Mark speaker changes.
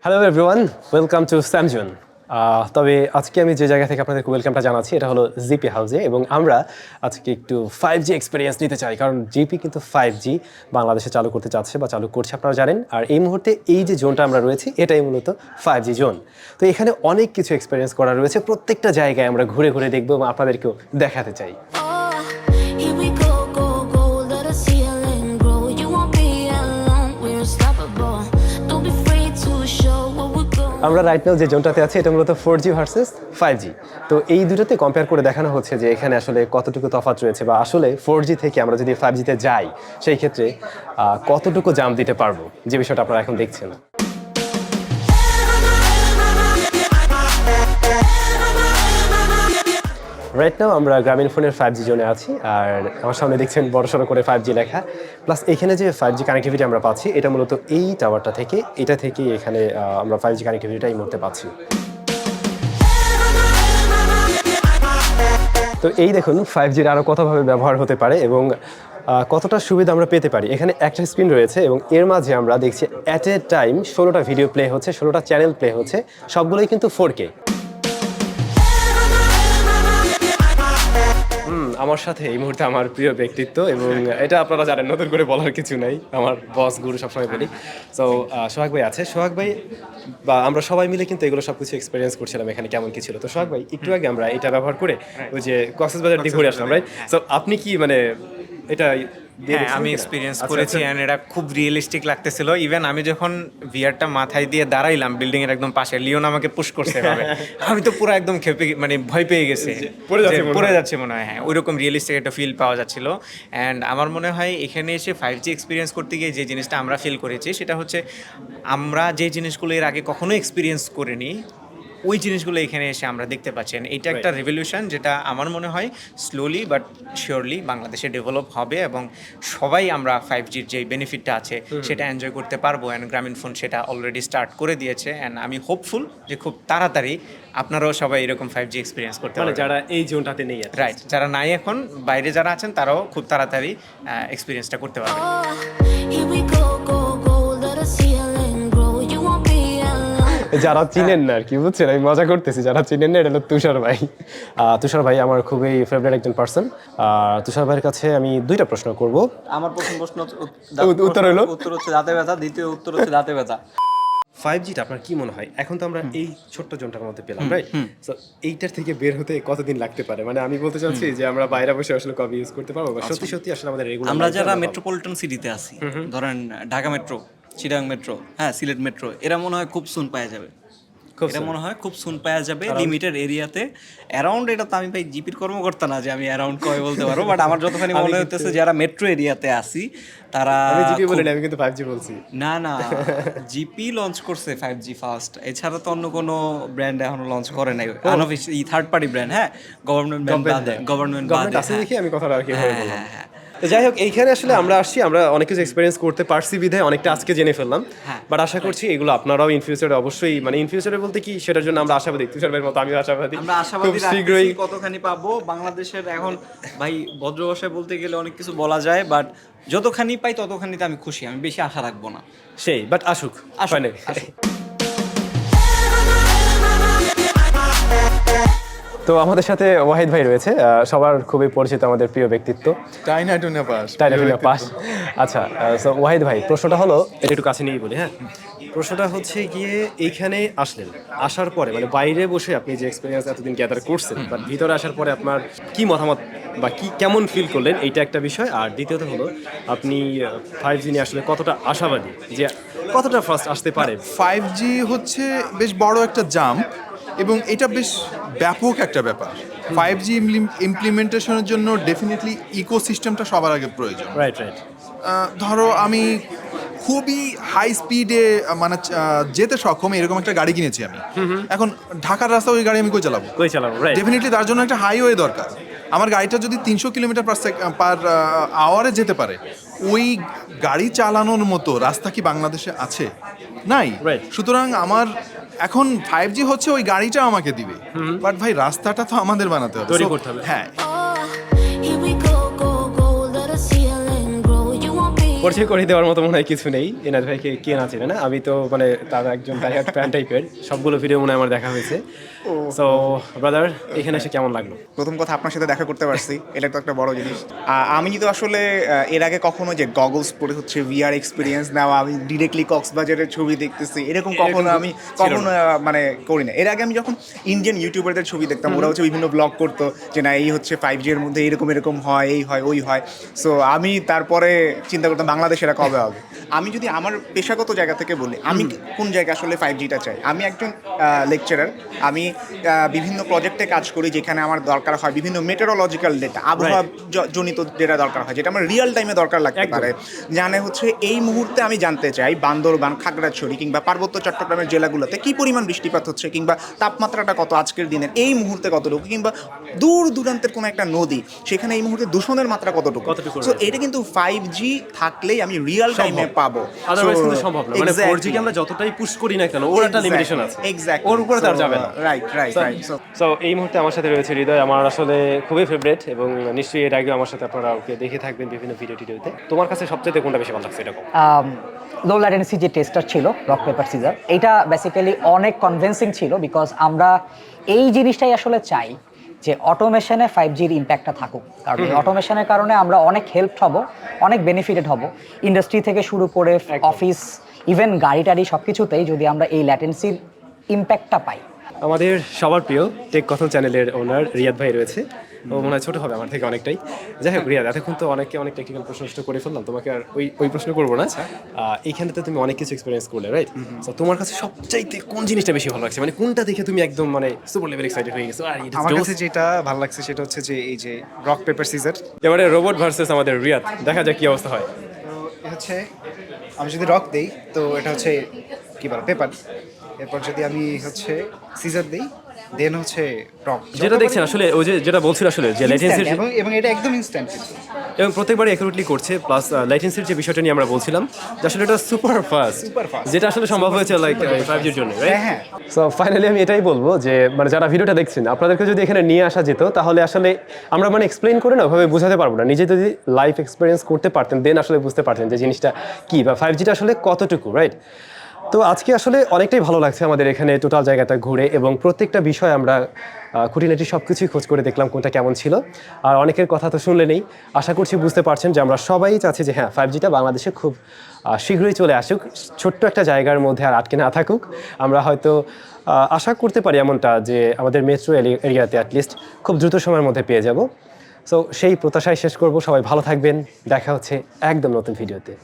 Speaker 1: Hello everyone, welcome to SamZone। তবে আজকে আমি যে জায়গা থেকে আপনাদেরকে ওয়েলকামটা জানাচ্ছি এটা হলো জিপি হাউসে, এবং আমরা আজকে একটু 5G এক্সপিরিয়েন্স নিতে চাই, কারণ জিপি কিন্তু 5G বাংলাদেশে চালু করতে চাচ্ছে বা চালু করছে, আপনারা জানেন। আর এই মুহূর্তে এই যে জোনটা আমরা রয়েছি এটাই মূলত 5G জোন। তো এখানে অনেক কিছু এক্সপিরিয়েন্স করা রয়েছে, প্রত্যেকটা জায়গায় আমরা ঘুরে ঘুরে দেখবো এবং আপনাদেরকেও দেখাতে চাই। আমরা রাইট নাও যে জোনটাতে আছি এটা মূলত 4G ভার্সেস 5G। তো এই দুটোতে কম্পেয়ার করে দেখানো হচ্ছে যে এখানে আসলে কতটুকু তফাৎ রয়েছে, বা আসলে 4G থেকে আমরা যদি 5Gতে যাই সেই ক্ষেত্রে কতটুকু জাম্প দিতে পারবো, যে বিষয়টা আপনারা এখন দেখছেন। রাইট নাও আমরা গ্রামীণ ফোনের 5G জোনে আছি, আর আমার সামনে দেখছেন বড়সড় করে 5G লেখা। প্লাস এখানে যে 5G কানেক্টিভিটি আমরা পাচ্ছি এটা মূলত এই টাওয়ারটা থেকে, এটা থেকেই এখানে আমরা 5G কানেক্টিভিটিটা এই মুহূর্তে পাচ্ছি। তো এই দেখুন 5Gর আরও কতভাবে ব্যবহার হতে পারে এবং কতটা সুবিধা আমরা পেতে পারি। এখানে একটা স্ক্রিন রয়েছে এবং এর মাঝে আমরা দেখছি অ্যাট এ টাইম 16টা ভিডিও প্লে হচ্ছে, 16টা চ্যানেল প্লে হচ্ছে, সবগুলোই কিন্তু 4K। আমার সাথে এই মুহূর্তে আমার প্রিয় ব্যক্তিত্ব, এবং এটা আপনারা জানেন, নতুন করে বলার কিছু নাই, আমার বস গুরু সবসময় বলি। সো সোহাগ ভাই আছে, সোহাগ ভাই বা আমরা সবাই মিলে কিন্তু এগুলো সব কিছু এক্সপিরিয়েন্স করছিলাম এখানে কেমন কি ছিল। তো সোহাগ ভাই একটু আগে আমরা এটা ব্যবহার করে ওই যে কক্সবাজার দিয়ে ঘুরে আসলাম, রাইট? সো আপনি কি মানে এটা
Speaker 2: আমি এক্সপিরিয়েন্স করেছি এন্ড এটা খুব রিয়েলিস্টিক লাগতেছিল। ইভেন আমি যখন ভিআরটা মাথায় দিয়ে দাঁড়াইলাম বিল্ডিং এর একদম পাশে, লিওন আমাকে পুশ করছে ভাবে, আমি তো পুরো একদম খেপে মানে ভয় পেয়ে গেছি, পড়ে যাচ্ছে মনে হয়। হ্যাঁ, ওইরকম রিয়েলিস্টিক একটা ফিল পাওয়া যাচ্ছিল। অ্যান্ড আমার মনে হয় এখানে এসে 5G এক্সপিরিয়েন্স করতে গিয়ে যে জিনিসটা আমরা ফিল করেছি সেটা হচ্ছে আমরা যে জিনিসগুলো এর আগে কখনো এক্সপিরিয়েন্স করিনি ওই জিনিসগুলো এখানে এসে আমরা দেখতে পাচ্ছেন। এটা একটা রেভলিউশন যেটা আমার মনে হয় স্লোলি বাট শিওরলি বাংলাদেশে ডেভেলপ হবে, এবং সবাই আমরা 5Gর যে বেনিফিটটা আছে সেটা এনজয় করতে পারবো। অ্যান্ড গ্রামীণ ফোন সেটা অলরেডি স্টার্ট করে দিয়েছে, অ্যান্ড আমি হোপফুল যে খুব তাড়াতাড়ি আপনারাও সবাই এরকম 5G এক্সপিরিয়েন্স করতে পারবেন,
Speaker 1: যারা এই জোনটাতে নেই।
Speaker 2: রাইট, যারা নাই এখন বাইরে যারা আছেন তারাও খুব তাড়াতাড়ি এক্সপিরিয়েন্সটা করতে পারবেন।
Speaker 1: যারা চিনেন না আর কি, বুঝছেন, আমি মজা করতেছি, যারা চিনেন না এটা হলো তুষার ভাই। তুষার ভাই আমার খুবই ফেভারিট একজন পার্সন। তুষার ভাইয়ের কাছে আমি দুইটা প্রশ্ন করব।
Speaker 3: আমার প্রথম প্রশ্ন উত্তর হচ্ছে দাঁতে ব্যথা, দ্বিতীয় উত্তর হচ্ছে দাঁতে ব্যথা।
Speaker 1: 5Gটা আপনার কি মনে হয়? এখন তো আমরা এই ছোট্ট জোনটার মধ্যে পেলাম, রাইট? সো এইটার থেকে বের হতে কতদিন লাগতে পারে? মানে আমি বলতে চাচ্ছি যে আমরা বাইরে বসে আসলে কবে ইউজ করতে পারবো, বা সত্যি সত্যি আসলে আমাদের রেগুলার
Speaker 3: আমরা যারা মেট্রোপলিটন সিটিতে আছি, ধরেন ঢাকা মেট্রো, চিটাগাং মেট্রো, হ্যাঁ সিলেট মেট্রো, এরা মনে হয় খুব সুন পাওয়া যাবে, এটা মনে হয় খুব সুন পাওয়া যাবে লিমিটেড এরিয়াতে অ্যারাউন্ড। এটা তো আমি ভাই জিপির কর্মকর্তা না যে আমি অ্যারাউন্ড কবে বলতে পারবো, বাট আমার যতখানি মনে হইতেছে যারা মেট্রো এরিয়াতে আসি তারা,
Speaker 1: আমি জিপি বলি না, আমি কিন্তু 5G বলছি।
Speaker 3: না জিপি লঞ্চ করছে 5G ফার্স্ট, এছাড়া তো অন্য কোনো ব্র্যান্ড এখনো লঞ্চ করে নাই, আনঅফিশিয়াল থার্ড পার্টি ব্র্যান্ড। হ্যাঁ, গভর্নমেন্ট
Speaker 1: আছে দেখি আমি কথাটা আর কি বললাম। তো যাই হোক, এইখানে আসলে আমরা আসছি, আমরা অনেক কিছু এক্সপিরিয়েন্স করতে পারছি বিধায় অনেকটা আজকে জেনে ফেললাম। বাট আশা করছি এগুলো আপনারাও ইন ফিউচারে অবশ্যই, মানে ইন ফিউচারে বলতে কি সেটার জন্য আমরা আশাবাদী, তুষার ভাইয়ের মতো আমিও আশাবাদী।
Speaker 3: আমরা আশাবাদী শীঘ্রই কতখানি পাবো বাংলাদেশের। এখন ভাই ভদ্র ভাষায় বলতে গেলে অনেক কিছু বলা যায়, বাট যতখানি পাই ততখানিতে আমি খুশি, আমি বেশি আশা রাখবো না।
Speaker 1: সেই বাট আসুক। তো আমাদের সাথে ওয়াহিদ ভাই রয়েছে, সবার খুবই পরিচিত আমাদের প্রিয় ব্যক্তিত্ব,
Speaker 4: টাইনাটুনা
Speaker 1: পাস। আচ্ছা, সো ওয়াহিদ ভাই, প্রশ্নটা হলো, এটা একটু কাছে নিয়েই বলি। হ্যাঁ, প্রশ্নটা হচ্ছে গিয়ে এইখানে আসলেন, আসার পরে মানে বাইরে বসে আপনি যে এক্সপিরিয়েন্স এতদিন গ্যাদার করছেন, বাট ভিতরে আসার পরে আপনার কি মতামত বা কি কেমন ফিল করলেন, এইটা একটা বিষয়। আর দ্বিতীয়ত হলো আপনি 5G নিয়ে আসলে কতটা আশাবাদী, যে কতটা ফার্স্ট আসতে পারে?
Speaker 4: 5G হচ্ছে বেশ বড় একটা জাম্প, এবং এটা বেশ ব্যাপক একটা ব্যাপার। 5G ইমপ্লিমেন্টেশনের জন্য ডেফিনেটলি ইকোসিস্টেমটা সবার আগে প্রয়োজন।
Speaker 1: রাইট।
Speaker 4: ধরো আমি খুবই হাই স্পিডে মানে যেতে সক্ষম এরকম একটা গাড়ি কিনেছি আমি, এখন ঢাকার রাস্তা ওই গাড়ি আমি কই চালাবো? ডেফিনেটলি তার জন্য একটা হাইওয়ে দরকার। আমার গাড়িটা যদি 300 কিলোমিটার পার আওয়ারে যেতে পারে, ওই গাড়ি চালানোর মতো রাস্তা কি বাংলাদেশে আছে? নাই। সুতরাং আমার এখন 5G হচ্ছে ওই গাড়িটা আমাকে দিবে, বাট ভাই রাস্তাটা তো আমাদের বানাতে হবে,
Speaker 1: তৈরি করতে হবে।
Speaker 4: হ্যাঁ।
Speaker 1: পরিচয় করে দেওয়ার মতো মনে হয় কিছু নেই। এনাদ ভাইকে কে না চেনে না, আমি তো মানে তার একজন ডাইহার্ড ফ্যান টাইপের, সবগুলো ভিডিও মনে হয় আমার দেখা হয়েছে। সো ব্রাদার, এখানে এসে কেমন লাগলো?
Speaker 5: প্রথম কথা আপনার সাথে দেখা করতে পারছি, এটা তো একটা বড় জিনিস। আমি তো আসলে এর আগে কখনো যে গগলস পরে হচ্ছে ভিআর এক্সপিরিয়েন্স নেওয়া, আমি ডিরেক্টলি কক্সবাজারের ছবি দেখতেছি এরকম কখনো মানে করি না। এর আগে আমি যখন ইন্ডিয়ান ইউটিউবারদের ছবি দেখতাম, ওরা হচ্ছে বিভিন্ন ব্লগ করতো যে না এই হচ্ছে 5G এর মধ্যে এরকম এরকম হয়, এই হয় ওই হয়। সো আমি তারপরে চিন্তা করতাম বাংলাদেশে এটা কবে হবে। আমি যদি আমার পেশাগত জায়গা থেকে বলি, আমি কোন জায়গায় আসলে 5Gটা চাই। আমি একজন লেকচারার, আমি বিভিন্ন প্রজেক্টে কাজ করি যেখানে আমার দরকার হয় বিভিন্ন মেটেরোলজিক্যাল ডেটা, আবহাওয়া জনিত ডেটা দরকার হয়, যেটা আমার রিয়েল টাইমে দরকার লাগতে পারে। জানে হচ্ছে এই মুহূর্তে আমি জানতে চাই বান্দরবান, খাগড়াছড়ি কিংবা পার্বত্য চট্টগ্রামের জেলাগুলোতে কি পরিমাণ বৃষ্টিপাত হচ্ছে, কিংবা তাপমাত্রাটা কত আজকের দিনের, এই মুহূর্তে কতটুকু, কিংবা দূর দূরান্তের কোনো একটা নদী সেখানে এই মুহূর্তে দূষণের মাত্রা কতটুকু। সো এটা কিন্তু 5G থাকলেই আমি রিয়েল টাইমে পাবো।
Speaker 1: আদারওয়াইজ কিন্তু সম্ভব না। মানে 4G কে আমরা যতটাই পুশ করি না কেন, ওর একটা লিমিটেশন আছে।
Speaker 5: এক্স্যাক্টলি,
Speaker 1: ওর উপরে তার যাবে না।
Speaker 5: রাইট।
Speaker 1: সো এই মুহূর্তে আমার সাথে রয়েছে হৃদয়, আমার আসলে খুবই ফেভারিট, এবং নিশ্চয়ই এর আগে আমার সাথে আপনারা ওকে দেখে থাকবেন বিভিন্ন ভিডিওতে। তোমার কাছে সবচেয়ে কোনটা বেশি ভালো লাগছে এরকম?
Speaker 6: লো ল্যাটেন্সি যে টেস্টার ছিল রক পেপার সিজার, এটা বেসিক্যালি অনেক কনভিন্সিং ছিল, বিকজ আমরা এই জিনিসটাই আসলে চাই যে অটোমেশনে 5Gর ইম্প্যাক্টটা থাকুক। কারণ এই অটোমেশনের কারণে আমরা অনেক হেল্প হব, অনেক বেনিফিটেড হব, ইন্ডাস্ট্রি থেকে শুরু করে অফিস, ইভেন গাড়ি টাড়ি সব কিছুতেই যদি আমরা এই ল্যাটেন্সির ইম্প্যাক্টটা পাই।
Speaker 1: আমাদের সবার প্রিয় টেক কথন চ্যানেলের ওনার রিয়াদ ভাই রয়েছে। ও মনে হয় ছোটো হবে আমার থেকে অনেকটাই। যাই হোক রিয়াদ, এতক্ষণ তো অনেক টেকনিক্যাল প্রশ্ন করে ফেললাম, তোমাকে আর ওই প্রশ্ন করবো না। এইখানে তো তুমি অনেক কিছু এক্সপিরিয়েন্স করলে, রাইট? তো তোমার কাছে সবচাইতে কোন জিনিসটা বেশি ভালো লাগছে, মানে কোনটা দেখে তুমি একদম মানে সুপার লেভেল এক্সাইটেড হয়ে গেছো?
Speaker 7: আমার কাছে যেটা ভালো লাগছে সেটা হচ্ছে যে এই যে রক পেপার সিজার।
Speaker 1: এবারে রোবট ভার্সেস আমাদের রিয়াদ, দেখা যাক কি অবস্থা হয়।
Speaker 7: তো হচ্ছে আমি যদি রক দেই তো এটা হচ্ছে কি বলে পেপার, এরপর যদি আমি হচ্ছে সিজার দেই দেন হচ্ছে রক।
Speaker 1: যেটা দেখছেন আসলে ওই যে যেটা বলছিল আসলে যে লেটেন্সির,
Speaker 7: এবং এটা একদম ইনস্ট্যান্ট
Speaker 1: এবং প্রত্যেকবারই অ্যাকুরেটলি করছে, প্লাস লেটেন্সির যে বিষয়টা নিয়ে আমরা বলছিলাম যে আসলে এটা সুপার ফাস্ট, যেটা আসলে সম্ভব হয়েছে লাইক 5Gর জন্য, রাইট?
Speaker 7: হ্যাঁ।
Speaker 1: সো ফাইনালি আমি এটাই বলবো যে মানে যারা ভিডিওটা দেখছেন, আপনাদেরকে যদি এখানে নিয়ে আসা যেত তাহলে আসলে আমরা মানে এক্সপ্লেইন করে না ওভাবে বোঝাতে পারবো না। নিজে যদি লাইফ এক্সপিরিয়েন্স করতে পারতেন দেন আসলে বুঝতে পারতেন যে জিনিসটা কি বা 5Gটা আসলে কতটুকু, রাইট? তো আজকে আসলে অনেকটাই ভালো লাগছে আমাদের এখানে টোটাল জায়গাটা ঘুরে, এবং প্রত্যেকটা বিষয় আমরা খুঁটিনাটি সব কিছুই খোঁজ করে দেখলাম কোনটা কেমন ছিল। আর অনেকের কথা তো শুনলে নেই, আশা করছি বুঝতে পারছেন যে আমরা সবাই চাচ্ছি যে হ্যাঁ 5Gটা বাংলাদেশে খুব শীঘ্রই চলে আসুক, ছোট্ট একটা জায়গার মধ্যে আর আটকে না থাকুক। আমরা হয়তো আশা করতে পারি এমনটা যে আমাদের মেট্রো এরিয়াতে অ্যাটলিস্ট খুব দ্রুত সময়ের মধ্যে পেয়ে যাব। সো সেই প্রত্যাশায় শেষ করব। সবাই ভালো থাকবেন, দেখা হচ্ছে একদম নতুন ভিডিওতে।